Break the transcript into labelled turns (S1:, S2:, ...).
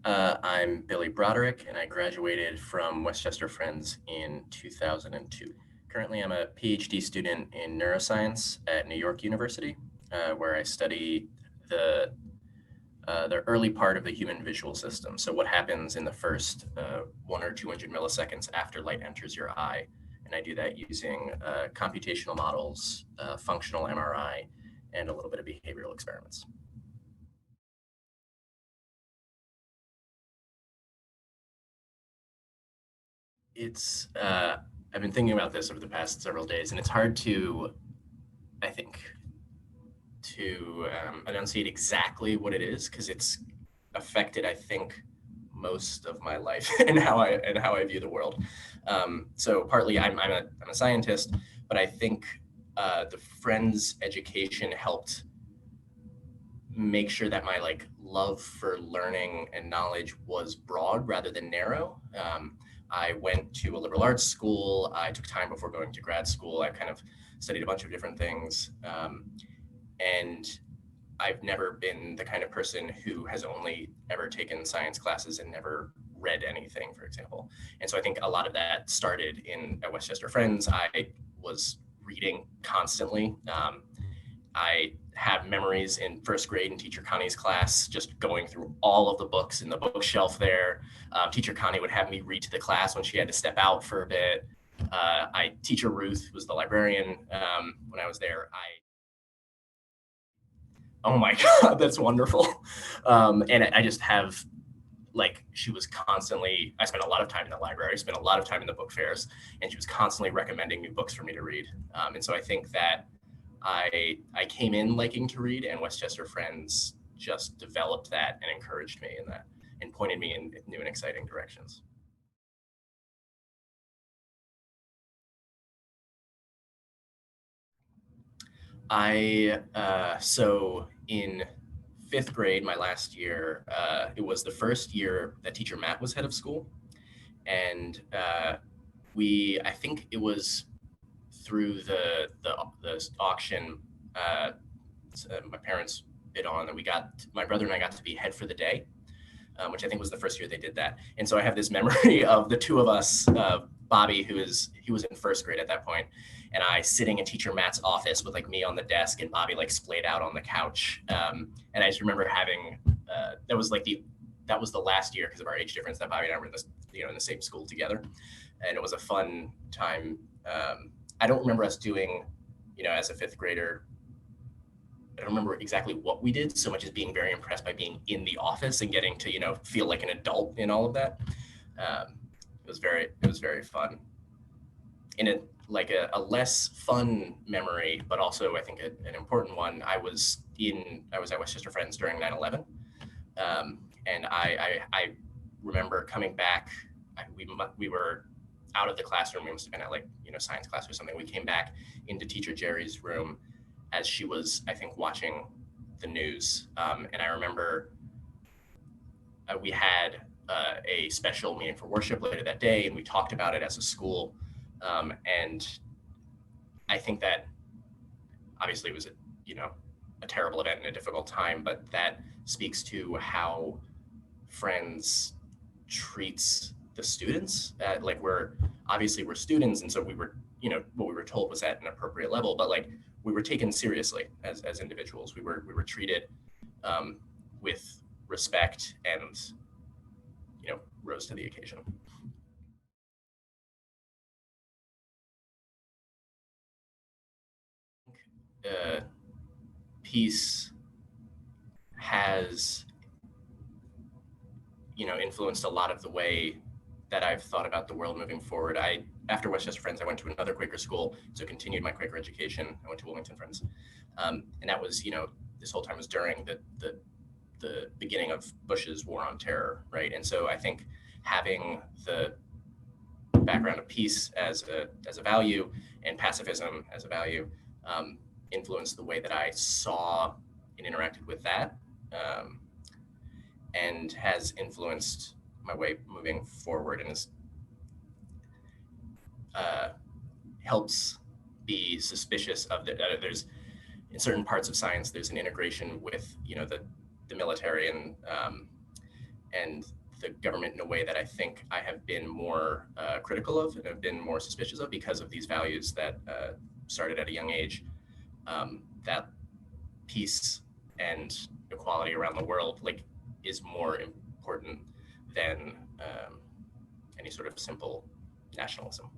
S1: I'm Billy Broderick, and I graduated from Westchester Friends in 2002. Currently, I'm a PhD student in neuroscience at New York University, where I study the the early part of the human visual system. So, what happens in the first 1 or 200 milliseconds after light enters your eye? And I do that using computational models, functional MRI, and a little bit of behavioral experiments. It's I've been thinking about this over the past several days, and it's hard to, I think, to enunciate exactly what it is because it's affected, I think, most of my life and how I view the world. So partly, I'm a scientist, but I think the Friends education helped make sure that my love for learning and knowledge was broad rather than narrow. I went to a liberal arts school. I took time before going to grad school. I kind of studied a bunch of different things, and I've never been the kind of person who has only ever taken science classes and never read anything, for example. And so I think a lot of that started at Westchester Friends. I was reading constantly. I have memories in first grade in Teacher Connie's class, just going through all of the books in the bookshelf there. Teacher Connie would have me read to the class when she had to step out for a bit. Teacher Ruth was the librarian when I was there. Oh my God, that's wonderful. And I just have she was constantly, I spent a lot of time in the library, spent a lot of time in the book fairs, and she was constantly recommending new books for me to read. And so I think that I came in liking to read, and Westchester Friends just developed that and encouraged me in that and pointed me in new and exciting directions. So in fifth grade, my last year, it was the first year that teacher Matt was head of school. And I think it was through the auction my parents bid on that my brother and I got to be head for the day, which I think was the first year they did that. And so I have this memory of the two of us, Bobby, he was in first grade at that point, and I sitting in teacher Matt's office with me on the desk and Bobby splayed out on the couch. And I just remember having that was the last year because of our age difference that Bobby and I were in the same school together, and it was a fun time. I don't remember us doing, as a fifth grader, I don't remember exactly what we did so much as being very impressed by being in the office and getting to, feel like an adult in all of that. It was very fun. In a less fun memory, but also I think an important one. I was at Westchester Friends during 9/11, and I remember coming back. We were out of the classroom. We must have been at science class or something. We came back into Teacher Jerry's room as she was, I think, watching the news. And I remember we had a special meeting for worship later that day, and we talked about it as a school. And I think that obviously it was a terrible event and a difficult time, but that speaks to how Friends treats the students. We're students, and so what we were told was at an appropriate level, but we were taken seriously as individuals. We were treated with respect and rose to the occasion. Uh, Peace has influenced a lot of the way that I've thought about the world moving forward. After Westchester Friends, I went to another Quaker school, so continued my Quaker education. I went to Wilmington Friends, and that was this whole time was during the beginning of Bush's war on terror, right? And so I think having the background of peace as a value and pacifism as a value influenced the way that I saw and interacted with that, and has influenced my way moving forward, and helps be suspicious of there's in certain parts of science there's an integration with the military, and and the government in a way that I think I have been more critical of and have been more suspicious of because of these values that started at a young age. That peace and equality around the world like is more important than any sort of simple nationalism.